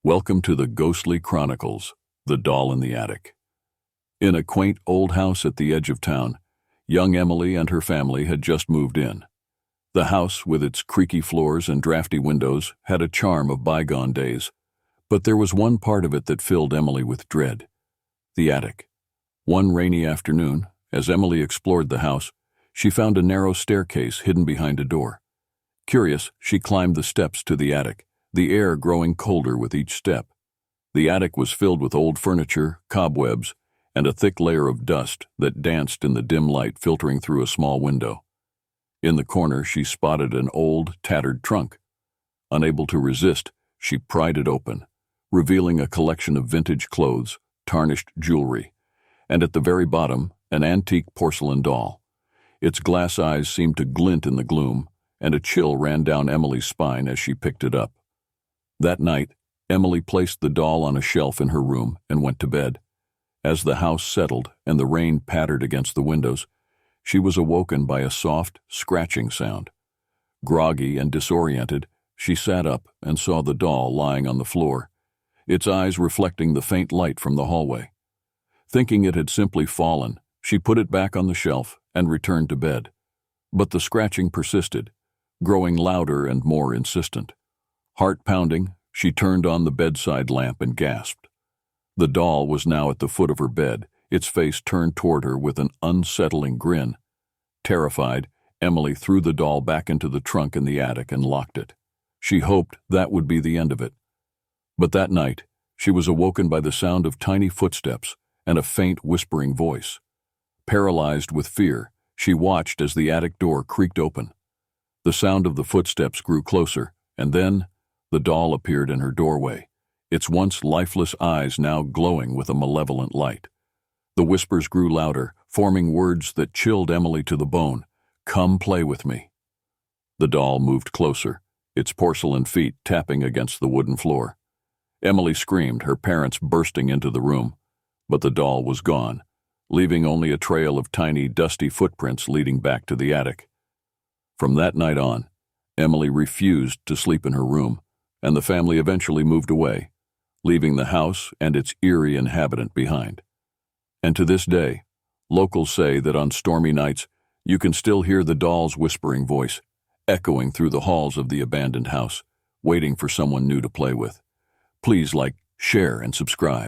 Welcome to the Ghostly Chronicles, The Doll in the Attic. In a quaint old house at the edge of town, young Emily and her family had just moved in. The house, with its creaky floors and drafty windows, had a charm of bygone days, but there was one part of it that filled Emily with dread: the attic. One rainy afternoon, as Emily explored the house, she found a narrow staircase hidden behind a door. Curious, she climbed the steps to the attic, the air growing colder with each step. The attic was filled with old furniture, cobwebs, and a thick layer of dust that danced in the dim light filtering through a small window. In the corner, she spotted an old, tattered trunk. Unable to resist, she pried it open, revealing a collection of vintage clothes, tarnished jewelry, and at the very bottom, an antique porcelain doll. Its glass eyes seemed to glint in the gloom, and a chill ran down Emily's spine as she picked it up. That night, Emily placed the doll on a shelf in her room and went to bed. As the house settled and the rain pattered against the windows, she was awoken by a soft, scratching sound. Groggy and disoriented, she sat up and saw the doll lying on the floor, its eyes reflecting the faint light from the hallway. Thinking it had simply fallen, she put it back on the shelf and returned to bed. But the scratching persisted, growing louder and more insistent. Heart pounding, she turned on the bedside lamp and gasped. The doll was now at the foot of her bed, its face turned toward her with an unsettling grin. Terrified, Emily threw the doll back into the trunk in the attic and locked it. She hoped that would be the end of it. But that night, she was awoken by the sound of tiny footsteps and a faint whispering voice. Paralyzed with fear, she watched as the attic door creaked open. The sound of the footsteps grew closer, and then the doll appeared in her doorway, its once lifeless eyes now glowing with a malevolent light. The whispers grew louder, forming words that chilled Emily to the bone. "Come play with me." The doll moved closer, its porcelain feet tapping against the wooden floor. Emily screamed, her parents bursting into the room, but the doll was gone, leaving only a trail of tiny, dusty footprints leading back to the attic. From that night on, Emily refused to sleep in her room, and the family eventually moved away, leaving the house and its eerie inhabitant behind. And to this day, locals say that on stormy nights, you can still hear the doll's whispering voice, echoing through the halls of the abandoned house, waiting for someone new to play with. Please like, share, and subscribe.